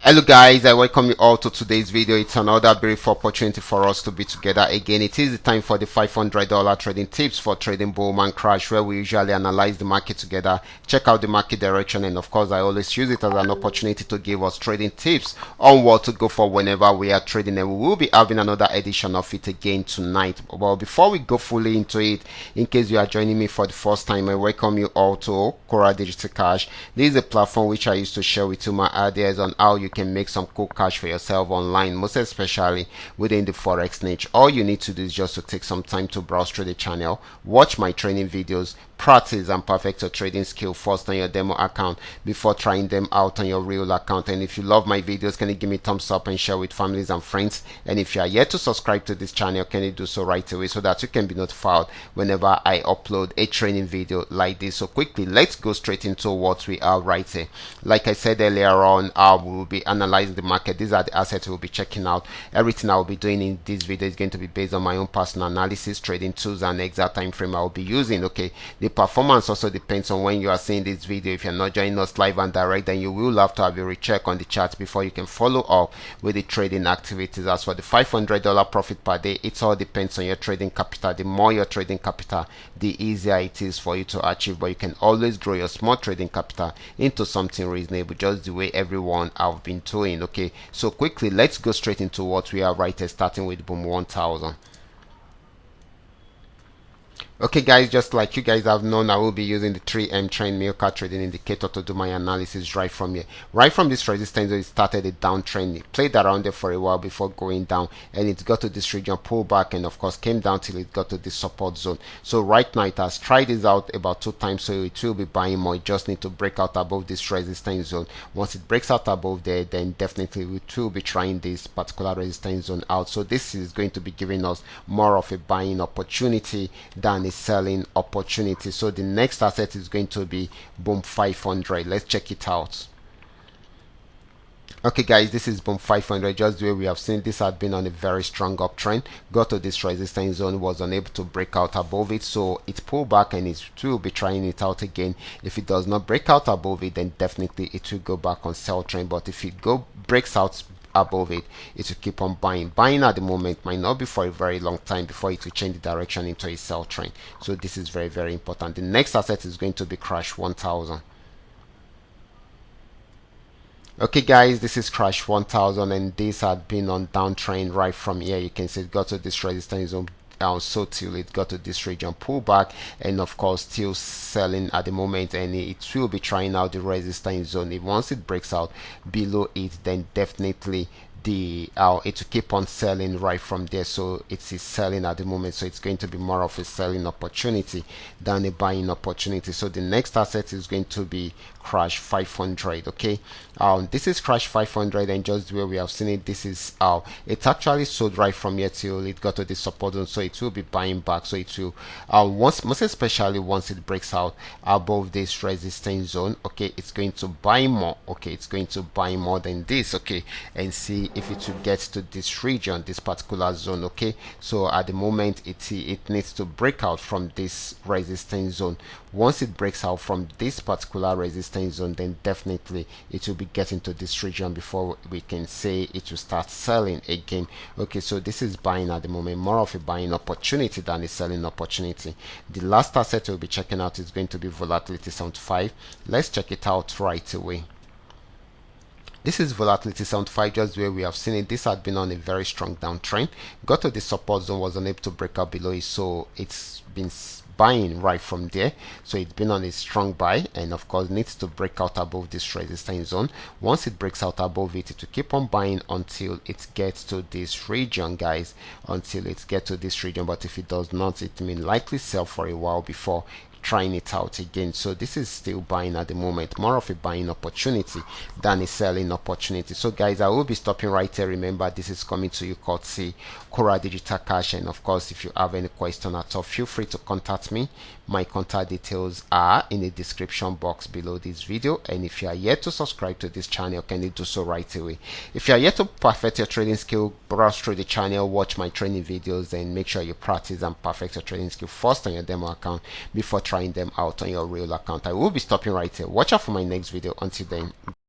Hello guys, I welcome you all to today's video. It's another beautiful opportunity for us to be together again. It is the time for the $500 trading tips for trading bull and crash, where we usually analyze the market together, check out the market direction, and of course I always use it as an opportunity to give us trading tips on what to go for whenever we are trading, and we will be having another edition of it again tonight. Well, before we go fully into it, in case you are joining me for the first time, I welcome you all to Qora Digital Cash. This is a platform which I used to share with you my ideas on how you can make some cool cash for yourself online, most especially within the forex niche. All you need to do is just to take some time to browse through the channel, watch my training videos, practice and perfect your trading skill first on your demo account before trying them out on your real account. And if you love my videos, can you give me a thumbs up and share with families and friends? And if you are yet to subscribe to this channel, can you do so right away so that you can be notified whenever I upload a training video like this? So quickly, let's go straight into what we are right here. Like I said earlier on, we will be analyzing the market. These are the assets we'll be checking out. Everything I will be doing in this video is going to be based on my own personal analysis, trading tools, and exact time frame I will be using. Okay, the performance also depends on when you are seeing this video. If you're not joining us live and direct, then you will have to have a recheck on the chart before you can follow up with the trading activities. As for the $500 profit per day, it all depends on your trading capital. The more your trading capital, the easier it is for you to achieve, but you can always grow your small trading capital into something reasonable, just the way everyone have been doing. Okay, so quickly, let's go straight into what we are right here, starting with boom 1000. Okay guys, just like you guys have known, I will be using the 3M trend Milka trading indicator to do my analysis right from here. Right from this resistance, it started a downtrend. It played around there for a while before going down, and it got to this region, pulled back, and of course came down till it got to this support zone. So right now it has tried this out about 2 times, so it will be buying more. It just need to break out above this resistance zone. Once it breaks out above there, then definitely we will be trying this particular resistance zone out. So this is going to be giving us more of a buying opportunity than a selling opportunity. So the next asset is going to be boom 500. Let's check it out. Okay guys, this is boom 500. Just the way we have seen, this had been on a very strong uptrend, got to this resistance zone, was unable to break out above it, so it pulled back and it will be trying it out again. If it does not break out above it, then definitely it will go back on sell trend. But if it breaks out above it, it will keep on buying at the moment. Might not be for a very long time before it will change the direction into a sell trend. So this is very, very important. The next asset is going to be crash 1000. Okay guys, this is crash 1000, and this had been on downtrend right from here. You can see it got to this resistance zone, so till it got to this region, pull back, and of course still selling at the moment, and it will be trying out the resistance zone. If once it breaks out below it, then definitely it will keep on selling right from there. So it is selling at the moment, so it's going to be more of a selling opportunity than a buying opportunity. So the next asset is going to be crash 500. Okay, this is crash 500, and just where we have seen it, this is it actually sold right from here till it got to the support zone, so it will be buying back. So it will most especially once it breaks out above this resistance zone, okay, it's going to buy more. Okay, it's going to buy more than this. Okay, and see if it will get to this region, this particular zone. Okay, so at the moment it needs to break out from this resistance zone. Once it breaks out from this particular resistance zone, then definitely it will be getting to this region before we can say it will start selling again. Okay, so this is buying at the moment, more of a buying opportunity than a selling opportunity. The last asset we'll be checking out is going to be volatility 75. Let's check it out right away. This is volatility 75, just where we have seen it. This had been on a very strong downtrend, got to the support zone, was unable to break out below it, so it's been buying right from there. So it's been on a strong buy, and of course needs to break out above this resistance zone. Once it breaks out above it, it will keep on buying until it gets to this region, guys, until it gets to this region. But if it does not, it may likely sell for a while before trying it out again. So this is still buying at the moment, more of a buying opportunity than a selling opportunity. So guys, I will be stopping right here. Remember, this is coming to you courtesy Qora Digital Cash, and of course if you have any question at all, feel free to contact me. My contact details are in the description box below this video, and if you are yet to subscribe to this channel, can you do so right away? If you are yet to perfect your trading skill, browse through the channel, watch my training videos, and make sure you practice and perfect your trading skill first on your demo account before trying them out on your real account. I will be stopping right here. Watch out for my next video. Until then,